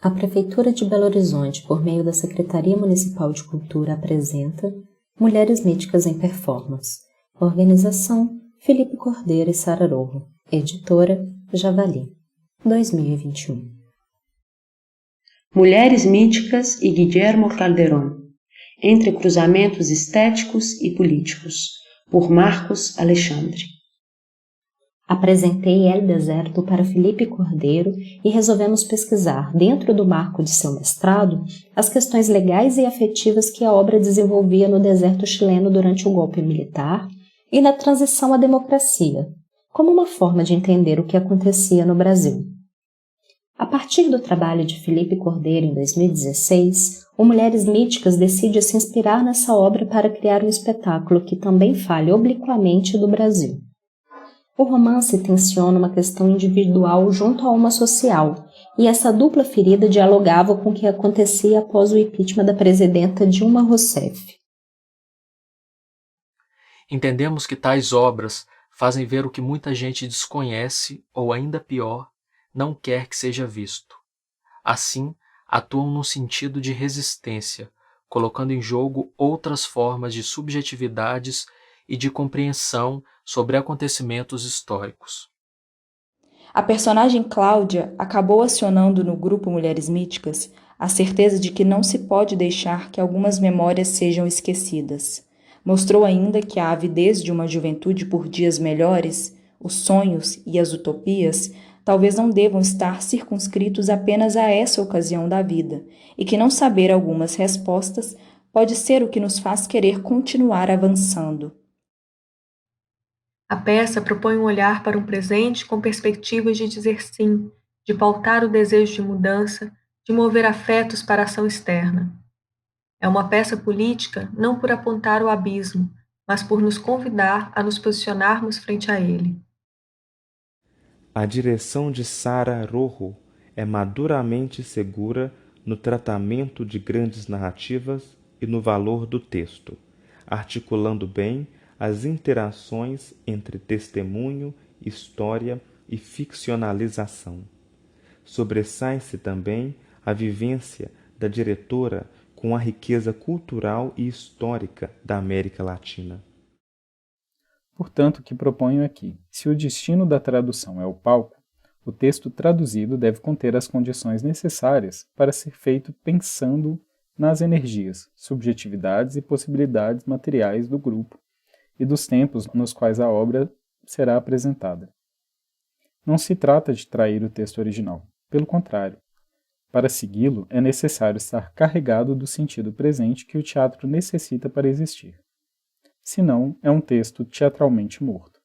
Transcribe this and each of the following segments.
A Prefeitura de Belo Horizonte, por meio da Secretaria Municipal de Cultura, apresenta Mulheres Míticas em Performance. Organização: Felipe Cordeiro e Sara Rojo. Editora: Javali. 2021. Mulheres Míticas e Guillermo Calderón. Entre cruzamentos estéticos e políticos. Por Marcos Alexandre. Apresentei El Deserto para Felipe Cordeiro e resolvemos pesquisar, dentro do marco de seu mestrado, as questões legais e afetivas que a obra desenvolvia no deserto chileno durante o golpe militar e na transição à democracia, como uma forma de entender o que acontecia no Brasil. A partir do trabalho de Felipe Cordeiro em 2016, o Mulheres Míticas decide se inspirar nessa obra para criar um espetáculo que também fale obliquamente do Brasil. O romance tensiona uma questão individual junto a uma social, e essa dupla ferida dialogava com o que acontecia após o impeachment da presidenta Dilma Rousseff. Entendemos que tais obras fazem ver o que muita gente desconhece ou, ainda pior, não quer que seja visto. Assim, atuam no sentido de resistência, colocando em jogo outras formas de subjetividades e de compreensão sobre acontecimentos históricos. A personagem Cláudia acabou acionando no grupo Mulheres Míticas a certeza de que não se pode deixar que algumas memórias sejam esquecidas. Mostrou ainda que a avidez de uma juventude por dias melhores, os sonhos e as utopias, talvez não devam estar circunscritos apenas a essa ocasião da vida, e que não saber algumas respostas pode ser o que nos faz querer continuar avançando. A peça propõe um olhar para um presente com perspectivas de dizer sim, de pautar o desejo de mudança, de mover afetos para a ação externa. É uma peça política não por apontar o abismo, mas por nos convidar a nos posicionarmos frente a ele. A direção de Sara Rojo é maduramente segura no tratamento de grandes narrativas e no valor do texto, articulando bem as interações entre testemunho, história e ficcionalização. Sobressai-se também a vivência da diretora com a riqueza cultural e histórica da América Latina. Portanto, o que proponho aqui: se o destino da tradução é o palco, o texto traduzido deve conter as condições necessárias para ser feito pensando nas energias, subjetividades e possibilidades materiais do grupo e dos tempos nos quais a obra será apresentada. Não se trata de trair o texto original, pelo contrário. Para segui-lo, é necessário estar carregado do sentido presente que o teatro necessita para existir. Senão, é um texto teatralmente morto.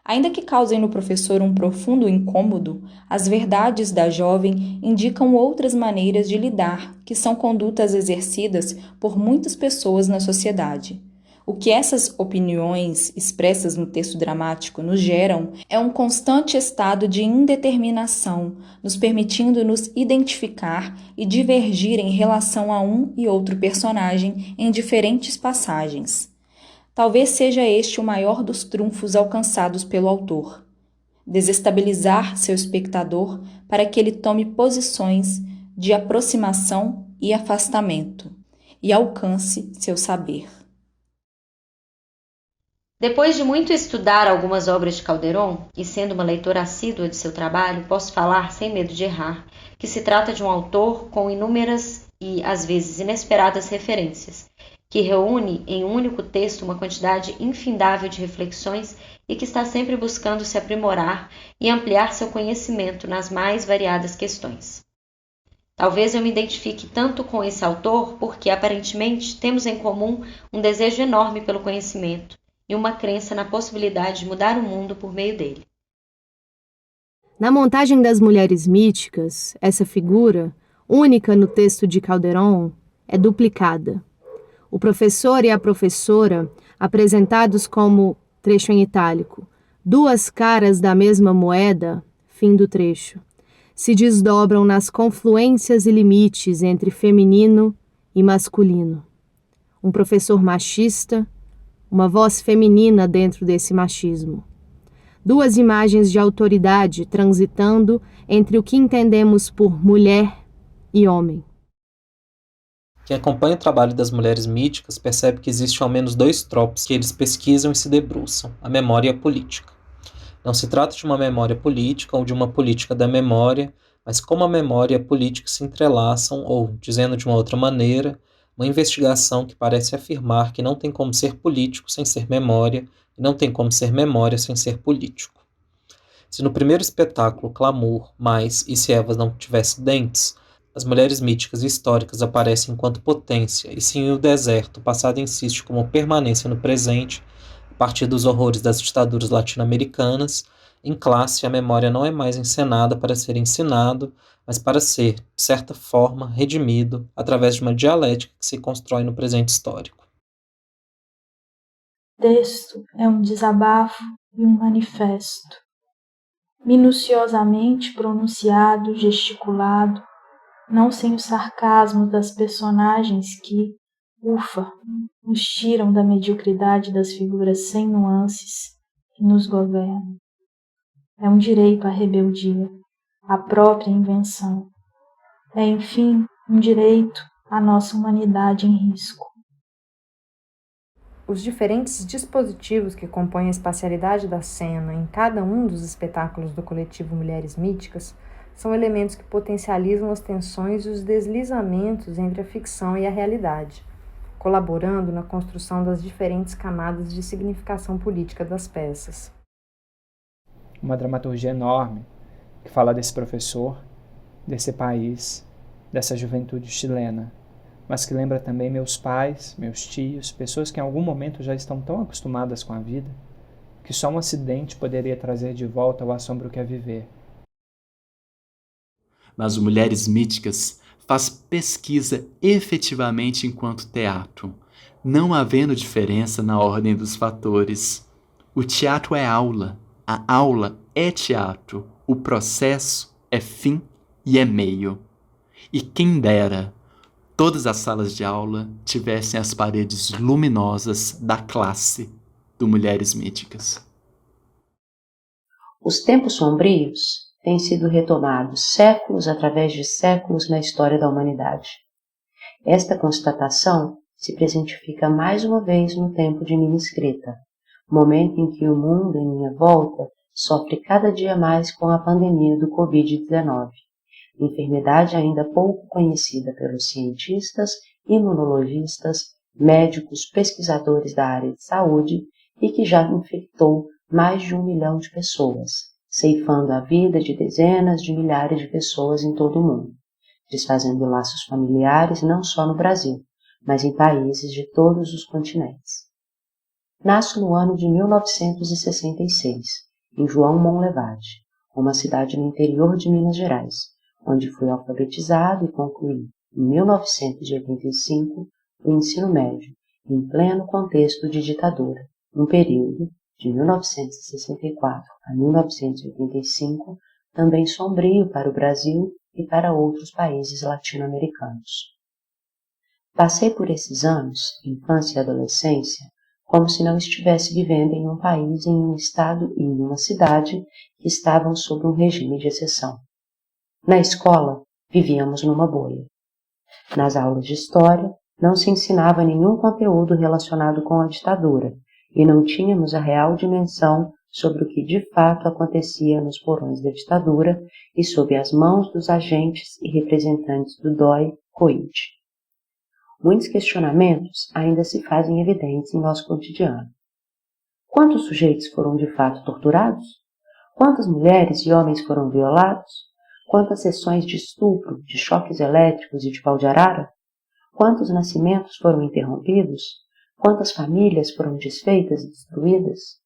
Ainda que causem no professor um profundo incômodo, as verdades da jovem indicam outras maneiras de lidar, que são condutas exercidas por muitas pessoas na sociedade. O que essas opiniões expressas no texto dramático nos geram é um constante estado de indeterminação, nos permitindo nos identificar e divergir em relação a um e outro personagem em diferentes passagens. Talvez seja este o maior dos trunfos alcançados pelo autor: desestabilizar seu espectador para que ele tome posições de aproximação e afastamento, e alcance seu saber. Depois de muito estudar algumas obras de Calderón, e sendo uma leitora assídua de seu trabalho, posso falar, sem medo de errar, que se trata de um autor com inúmeras e, às vezes, inesperadas referências, que reúne em um único texto uma quantidade infindável de reflexões e que está sempre buscando se aprimorar e ampliar seu conhecimento nas mais variadas questões. Talvez eu me identifique tanto com esse autor porque, aparentemente, temos em comum um desejo enorme pelo conhecimento e uma crença na possibilidade de mudar o mundo por meio dele. Na montagem das Mulheres Míticas, essa figura, única no texto de Calderón, é duplicada. O professor e a professora, apresentados como, trecho em itálico, duas caras da mesma moeda, fim do trecho, se desdobram nas confluências e limites entre feminino e masculino. Um professor machista, uma voz feminina dentro desse machismo. duas imagens de autoridade transitando entre o que entendemos por mulher e homem. Quem acompanha o trabalho das mulheres míticas percebe que existem ao menos dois tropos que eles pesquisam e se debruçam: a memória e a política. Não se trata de uma memória política ou de uma política da memória, mas como a memória e a política se entrelaçam ou, dizendo de uma outra maneira, uma investigação que parece afirmar que não tem como ser político sem ser memória e não tem como ser memória sem ser político. Se no primeiro espetáculo clamor, mais e se Eva não tivesse dentes, as mulheres míticas e históricas aparecem enquanto potência, e se em O Deserto o passado insiste como permanência no presente, a partir dos horrores das ditaduras latino-americanas, em Classe a memória não é mais encenada para ser ensinado, mas para ser, de certa forma, redimido através de uma dialética que se constrói no presente histórico. O texto é um desabafo e um manifesto, minuciosamente pronunciado, gesticulado, não sem o sarcasmo das personagens que, ufa, nos tiram da mediocridade das figuras sem nuances que nos governam. É um direito à rebeldia, à própria invenção. É, enfim, um direito à nossa humanidade em risco. Os diferentes dispositivos que compõem a espacialidade da cena em cada um dos espetáculos do coletivo Mulheres Míticas são elementos que potencializam as tensões e os deslizamentos entre a ficção e a realidade, colaborando na construção das diferentes camadas de significação política das peças. Uma dramaturgia enorme que fala desse professor, desse país, dessa juventude chilena, mas que lembra também meus pais, meus tios, pessoas que em algum momento já estão tão acostumadas com a vida que só um acidente poderia trazer de volta o assombro que é viver. Mas Mulheres Míticas faz pesquisa efetivamente enquanto teatro, não havendo diferença na ordem dos fatores. O teatro é aula, a aula é teatro, o processo é fim e é meio. E quem dera todas as salas de aula tivessem as paredes luminosas da classe do Mulheres Míticas. Os tempos sombrios têm sido retomados séculos através de séculos na história da humanidade. Esta constatação se presentifica mais uma vez no tempo de minha escrita, momento em que o mundo em minha volta sofre cada dia mais com a pandemia do Covid-19, enfermidade ainda pouco conhecida pelos cientistas, imunologistas, médicos, pesquisadores da área de saúde e que já infectou mais de 1 milhão de pessoas, ceifando a vida de dezenas de milhares de pessoas em todo o mundo, desfazendo laços familiares não só no Brasil, mas em países de todos os continentes. Nasço no ano de 1966, em João Monlevade, uma cidade no interior de Minas Gerais, onde fui alfabetizado e concluí, em 1985, o ensino médio, em pleno contexto de ditadura, num período, de 1964 a 1985, também sombrio para o Brasil e para outros países latino-americanos. Passei por esses anos, infância e adolescência, como se não estivesse vivendo em um país, em um estado e em uma cidade que estavam sob um regime de exceção. Na escola, vivíamos numa bolha. Nas aulas de história, não se ensinava nenhum conteúdo relacionado com a ditadura e não tínhamos a real dimensão sobre o que de fato acontecia nos porões da ditadura e sob as mãos dos agentes e representantes do DOI-COID. Muitos questionamentos ainda se fazem evidentes em nosso cotidiano. Quantos sujeitos foram de fato torturados? Quantas mulheres e homens foram violados? Quantas sessões de estupro, de choques elétricos e de pau de arara? Quantos nascimentos foram interrompidos? Quantas famílias foram desfeitas e destruídas?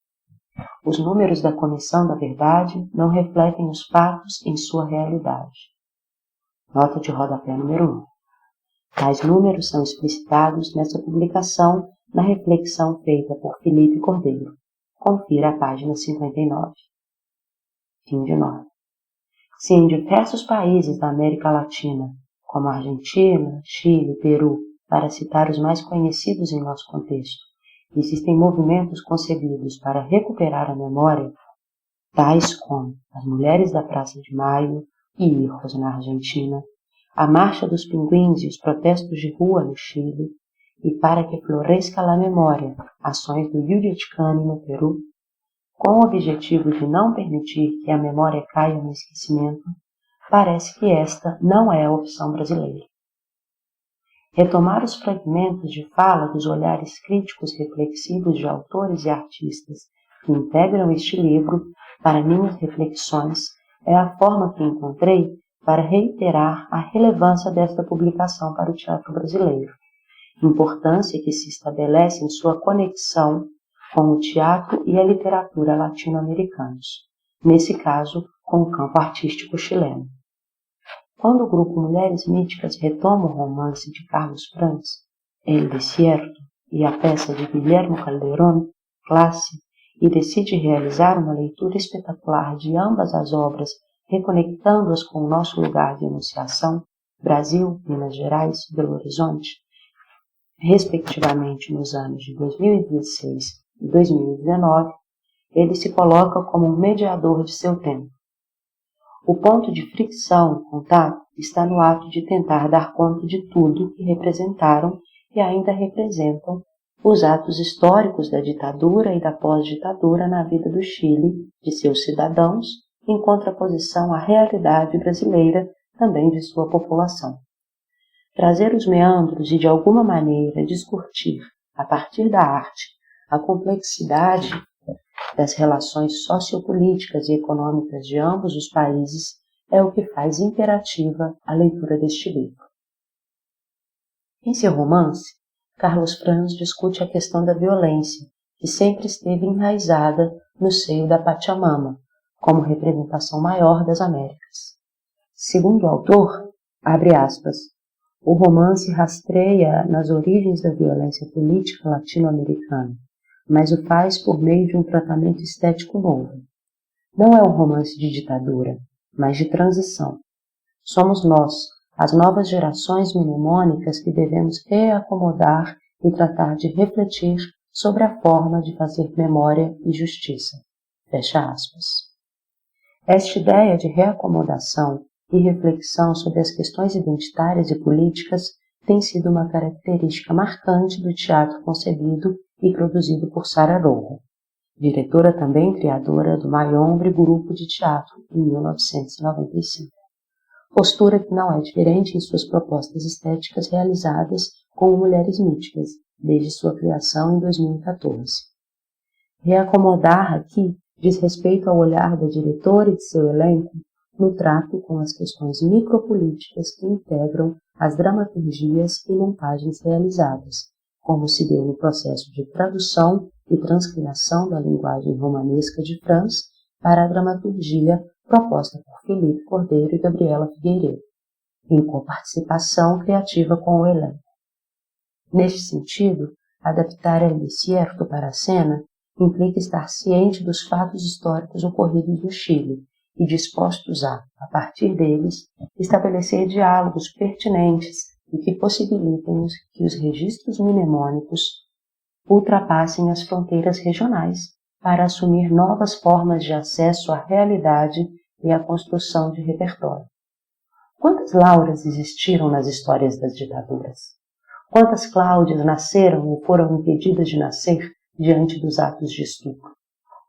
Os números da Comissão da Verdade não refletem os fatos em sua realidade. Nota de rodapé número 1. Tais números são explicitados nessa publicação na reflexão feita por Felipe Cordeiro. Confira a página 59. Fim de nota. Se em diversos países da América Latina, como Argentina, Chile, Peru, para citar os mais conhecidos em nosso contexto, existem movimentos concebidos para recuperar a memória, tais como as mulheres da Praça de Maio e Hijos na Argentina, a Marcha dos Pinguins e os protestos de rua no Chile, e para que floresça a memória, ações do Yucatán no Peru, com o objetivo de não permitir que a memória caia no esquecimento, parece que esta não é a opção brasileira. Retomar os fragmentos de fala dos olhares críticos reflexivos de autores e artistas que integram este livro para minhas reflexões é a forma que encontrei para reiterar a relevância desta publicação para o teatro brasileiro, importância que se estabelece em sua conexão com o teatro e a literatura latino-americanos, nesse caso, com o campo artístico chileno. Quando o grupo Mulheres Míticas retoma o romance de Carlos Franz, El Desierto, e a peça de Guillermo Calderón, Classe, e decide realizar uma leitura espetacular de ambas as obras, reconectando-as com o nosso lugar de enunciação, Brasil, Minas Gerais, Belo Horizonte, respectivamente nos anos de 2016 e 2019, ele se coloca como um mediador de seu tempo. O ponto de fricção e contato está no ato de tentar dar conta de tudo que representaram e ainda representam os atos históricos da ditadura e da pós-ditadura na vida do Chile, de seus cidadãos, em contraposição à realidade brasileira, também de sua população. Trazer os meandros e, de alguma maneira, discutir, a partir da arte, a complexidade das relações sociopolíticas e econômicas de ambos os países é o que faz imperativa a leitura deste livro. Em seu romance, Carlos Franz discute a questão da violência, que sempre esteve enraizada no seio da Pachamama, como representação maior das Américas. Segundo o autor, abre aspas, o romance rastreia nas origens da violência política latino-americana, mas o faz por meio de um tratamento estético novo. Não é um romance de ditadura, mas de transição. Somos nós, as novas gerações mnemônicas, que devemos reacomodar e tratar de refletir sobre a forma de fazer memória e justiça. Fecha aspas. Esta ideia de reacomodação e reflexão sobre as questões identitárias e políticas tem sido uma característica marcante do teatro concebido e produzido por Sara Rojo, diretora também criadora do Mayombre Grupo de Teatro, em 1995. Postura que não é diferente em suas propostas estéticas realizadas com Mulheres Míticas, desde sua criação em 2014. Reacomodar aqui diz respeito ao olhar da diretora e de seu elenco no trato com as questões micropolíticas que integram as dramaturgias e montagens realizadas, como se deu no processo de tradução e transcriação da linguagem romanesca de Franz para a dramaturgia proposta por Felipe Cordeiro e Gabriela Figueiredo, em coparticipação criativa com o elenco. Neste sentido, adaptar El Desierto para a cena implica estar ciente dos fatos históricos ocorridos no Chile e dispostos a partir deles, estabelecer diálogos pertinentes e que possibilitem que os registros mnemônicos ultrapassem as fronteiras regionais para assumir novas formas de acesso à realidade e à construção de repertório. Quantas Lauras existiram nas histórias das ditaduras? Quantas Cláudias nasceram ou foram impedidas de nascer diante dos atos de estupro?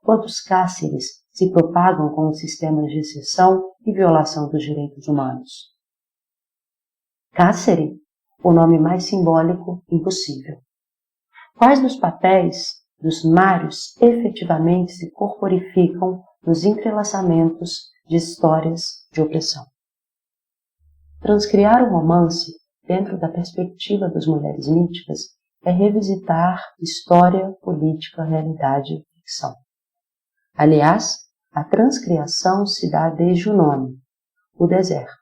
Quantos Cáceres se propagam com os sistemas de exceção e violação dos direitos humanos? Cácere, o nome mais simbólico impossível. Quais dos papéis dos Mários efetivamente se corporificam nos entrelaçamentos de histórias de opressão? Transcriar o romance dentro da perspectiva das Mulheres Míticas é revisitar história, política, realidade e ficção. Aliás, a transcriação se dá desde o nome, o deserto,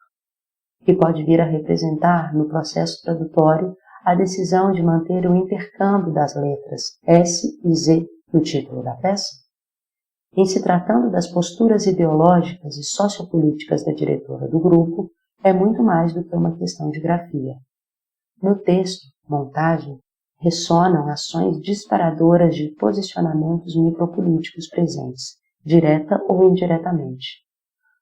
que pode vir a representar no processo tradutório a decisão de manter o intercâmbio das letras S e Z no título da peça. Em se tratando das posturas ideológicas e sociopolíticas da diretora do grupo, é muito mais do que uma questão de grafia. No texto, montagem, ressonam ações disparadoras de posicionamentos micropolíticos presentes, direta ou indiretamente.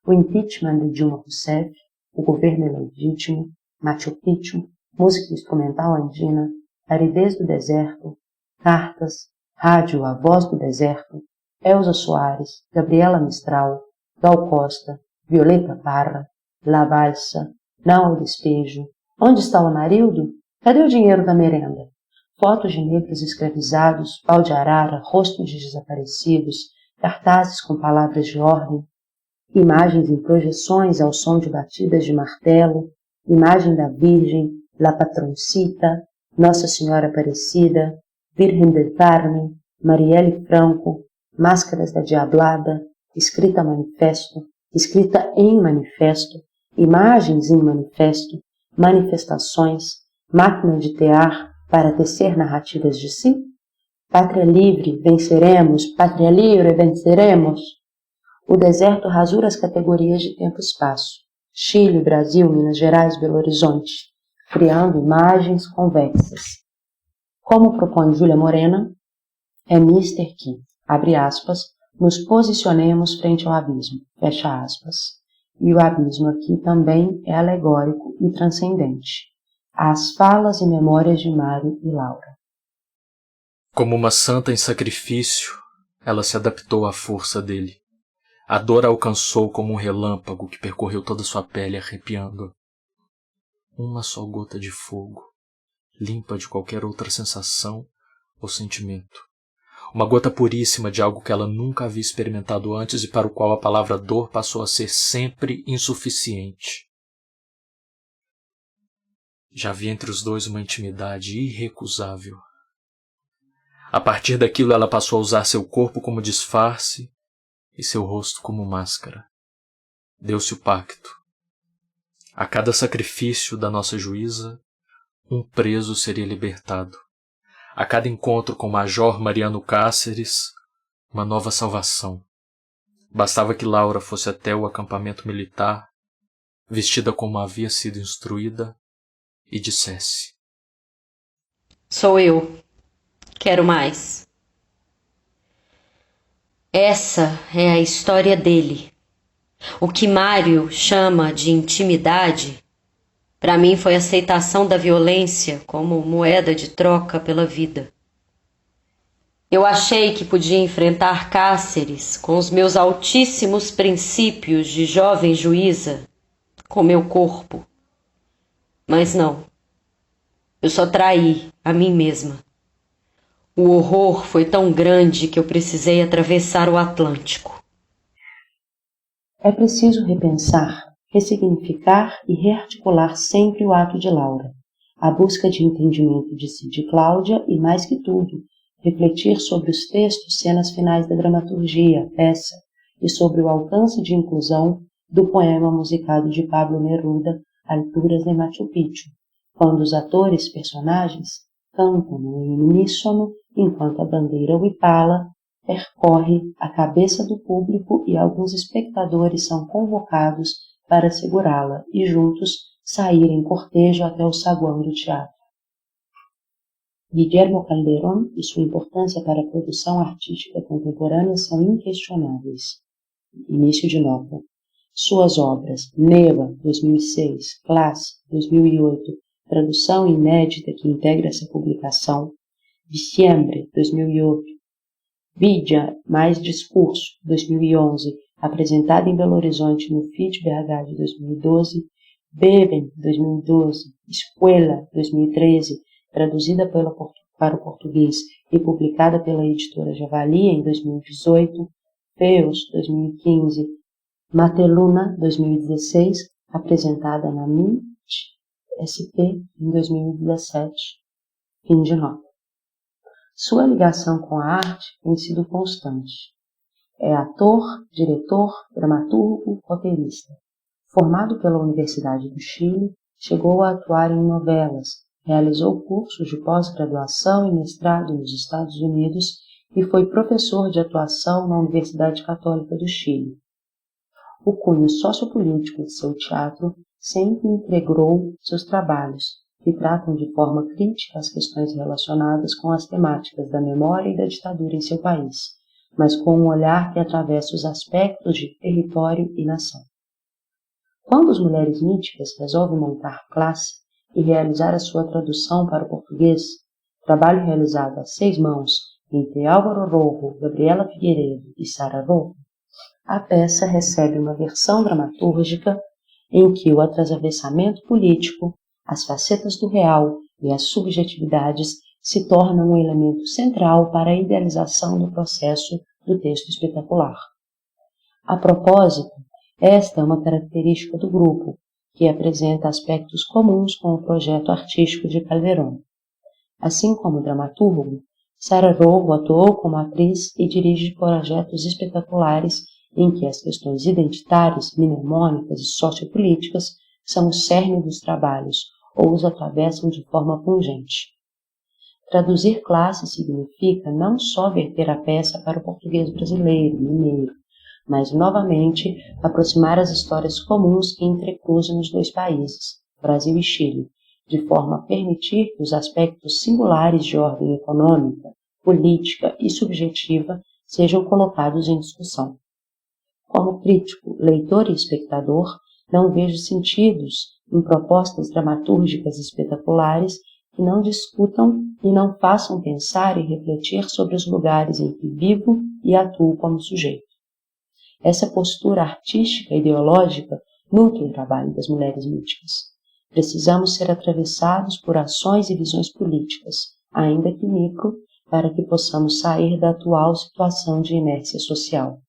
O impeachment de Dilma Rousseff, o governo ilegítimo, Machu Picchu, música instrumental andina, aridez do deserto, cartas, rádio A Voz do Deserto, Elza Soares, Gabriela Mistral, Gal Costa, Violeta Parra, La Valsa, Não ao Despejo, Onde está o Amarildo? Cadê o dinheiro da merenda? Fotos de negros escravizados, pau de arara, rostos de desaparecidos, cartazes com palavras de ordem, imagens em projeções ao som de batidas de martelo, imagem da Virgem, La Patroncita, Nossa Senhora Aparecida, Virgem del Carmen, Marielle Franco, Máscaras da Diablada, escrita em manifesto, imagens em manifesto, manifestações, máquina de tear para tecer narrativas de si? Pátria livre, venceremos, pátria livre, venceremos. O deserto rasura as categorias de tempo e espaço. Chile, Brasil, Minas Gerais, Belo Horizonte, criando imagens convexas. Como propõe Júlia Morena, é mister que, abre aspas, nos posicionemos frente ao abismo, fecha aspas. E o abismo aqui também é alegórico e transcendente. As falas e memórias de Mário e Laura. Como uma santa em sacrifício, ela se adaptou à força dele. A dor a alcançou como um relâmpago que percorreu toda sua pele, arrepiando. Uma só gota de fogo, limpa de qualquer outra sensação ou sentimento. Uma gota puríssima de algo que ela nunca havia experimentado antes e para o qual a palavra dor passou a ser sempre insuficiente. Já havia entre os dois uma intimidade irrecusável. A partir daquilo ela passou a usar seu corpo como disfarce e seu rosto como máscara. Deu-se o pacto. A cada sacrifício da nossa juíza, um preso seria libertado. A cada encontro com o Major Mariano Cáceres, uma nova salvação. Bastava que Laura fosse até o acampamento militar, vestida como havia sido instruída, e dissesse: Sou eu. Quero mais. Essa é a história dele. O que Mário chama de intimidade, para mim foi a aceitação da violência como moeda de troca pela vida. Eu achei que podia enfrentar Cáceres com os meus altíssimos princípios de jovem juíza, com meu corpo. Mas não. Eu só traí a mim mesma. O horror foi tão grande que eu precisei atravessar o Atlântico. É preciso repensar, ressignificar e rearticular sempre o ato de Laura, a busca de entendimento de si de Cláudia e, mais que tudo, refletir sobre os textos, cenas finais da dramaturgia, peça, e sobre o alcance de inclusão do poema musicado de Pablo Neruda, Alturas de Machu Picchu, quando os atores, personagens, cantam em uníssono enquanto a bandeira Huipala percorre a cabeça do público e alguns espectadores são convocados para segurá-la e juntos sair em cortejo até o saguão do teatro. Guillermo Calderón e sua importância para a produção artística contemporânea são inquestionáveis. Início de nota. Suas obras Neva, 2006, Classe, 2008, tradução inédita que integra essa publicação, Diciembre, 2008, Vidya, Mais Discurso, 2011, apresentada em Belo Horizonte no FIT BH de 2012, Beben, 2012, Escuela, 2013, traduzida para o português e publicada pela editora Javali em 2018, Feos, 2015, Mateluna, 2016, apresentada na MIT SP em 2017. Fim de nota. Sua ligação com a arte tem sido constante. É ator, diretor, dramaturgo, roteirista. Formado pela Universidade do Chile, chegou a atuar em novelas, realizou cursos de pós-graduação e mestrado nos Estados Unidos e foi professor de atuação na Universidade Católica do Chile. O cunho sociopolítico de seu teatro sempre integrou seus trabalhos, que tratam de forma crítica as questões relacionadas com as temáticas da memória e da ditadura em seu país, mas com um olhar que atravessa os aspectos de território e nação. Quando as mulheres míticas resolvem montar classe e realizar a sua tradução para o português, trabalho realizado a 6 mãos entre Álvaro Rojo, Gabriela Figueiredo e Sara Rojo, a peça recebe uma versão dramatúrgica em que o atravessamento político, as facetas do real e as subjetividades se tornam um elemento central para a idealização do processo do texto espetacular. A propósito, esta é uma característica do grupo, que apresenta aspectos comuns com o projeto artístico de Calderón. Assim como dramaturgo, Sara Rojo atuou como atriz e dirige projetos espetaculares em que as questões identitárias, mnemônicas e sociopolíticas são o cerne dos trabalhos ou os atravessam de forma pungente. Traduzir classe significa não só verter a peça para o português brasileiro, mineiro, mas, novamente, aproximar as histórias comuns que entrecruzam os 2 países, Brasil e Chile, de forma a permitir que os aspectos singulares de ordem econômica, política e subjetiva sejam colocados em discussão. Como crítico, leitor e espectador, não vejo sentidos em propostas dramatúrgicas espetaculares que não discutam e não façam pensar e refletir sobre os lugares em que vivo e atuo como sujeito. Essa postura artística e ideológica nutre o trabalho das mulheres míticas. Precisamos ser atravessados por ações e visões políticas, ainda que micro, para que possamos sair da atual situação de inércia social.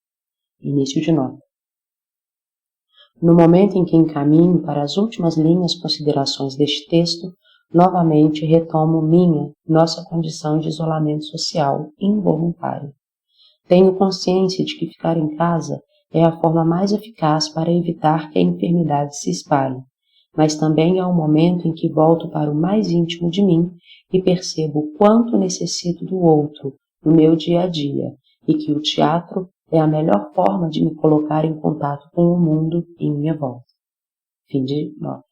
Início de nota. No momento em que encaminho para as últimas linhas considerações deste texto, novamente retomo nossa condição de isolamento social involuntário. Tenho consciência de que ficar em casa é a forma mais eficaz para evitar que a enfermidade se espalhe, mas também é o momento em que volto para o mais íntimo de mim e percebo o quanto necessito do outro no meu dia a dia e que o teatro é a melhor forma de me colocar em contato com o mundo em minha volta. Fim de nota.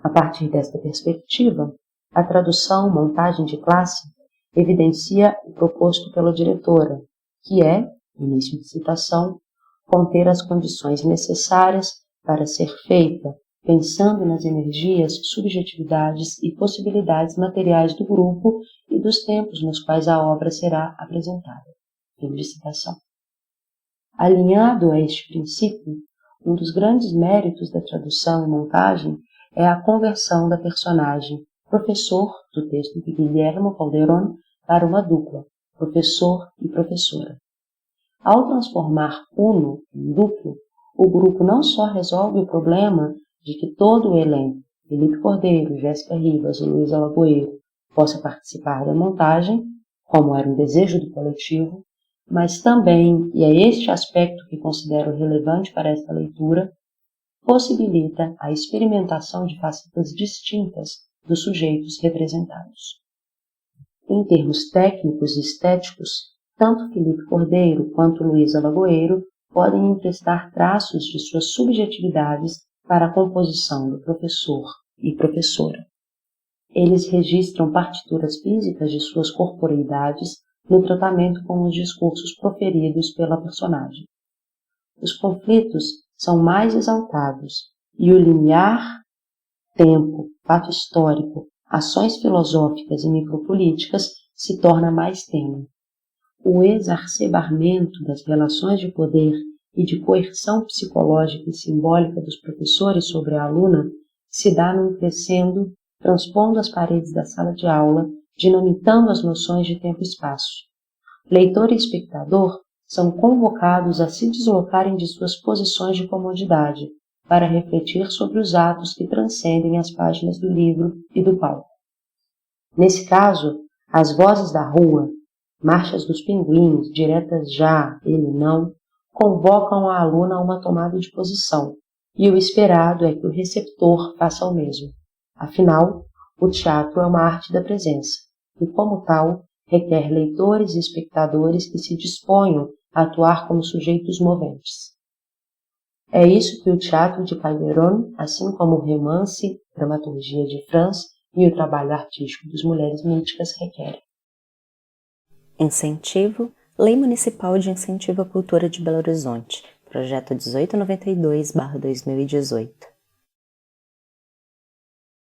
A partir desta perspectiva, a tradução montagem de classe evidencia o proposto pela diretora, que é, início de citação, conter as condições necessárias para ser feita pensando nas energias, subjetividades e possibilidades materiais do grupo e dos tempos nos quais a obra será apresentada. Fim de citação. Alinhado a este princípio, um dos grandes méritos da tradução e montagem é a conversão da personagem professor do texto de Guillermo Calderón para uma dupla, professor e professora. Ao transformar uno em duplo, o grupo não só resolve o problema de que todo o elenco, Felipe Cordeiro, Jéssica Rivas e Luísa Lagoeiro, possa participar da montagem, como era um desejo do coletivo, mas também, e é este aspecto que considero relevante para esta leitura, possibilita a experimentação de facetas distintas dos sujeitos representados. Em termos técnicos e estéticos, tanto Felipe Cordeiro quanto Luísa Lagoeiro podem emprestar traços de suas subjetividades para a composição do professor e professora. Eles registram partituras físicas de suas corporeidades no tratamento com os discursos proferidos pela personagem. Os conflitos são mais exaltados e o limiar, tempo, fato histórico, ações filosóficas e micropolíticas se torna mais tênue. O exacerbamento das relações de poder e de coerção psicológica e simbólica dos professores sobre a aluna se dá num crescendo, transpondo as paredes da sala de aula, dinamitando as noções de tempo e espaço. Leitor e espectador são convocados a se deslocarem de suas posições de comodidade para refletir sobre os atos que transcendem as páginas do livro e do palco. Nesse caso, as vozes da rua, marchas dos pinguins, diretas já, ele não, convocam a aluna a uma tomada de posição, e o esperado é que o receptor faça o mesmo. Afinal, o teatro é uma arte da presença, e como tal, requer leitores e espectadores que se disponham a atuar como sujeitos moventes. É isso que o teatro de Calderón, assim como o romance, dramaturgia de France e o trabalho artístico das mulheres míticas requerem. Incentivo Lei Municipal de Incentivo à Cultura de Belo Horizonte, projeto 1892/2018.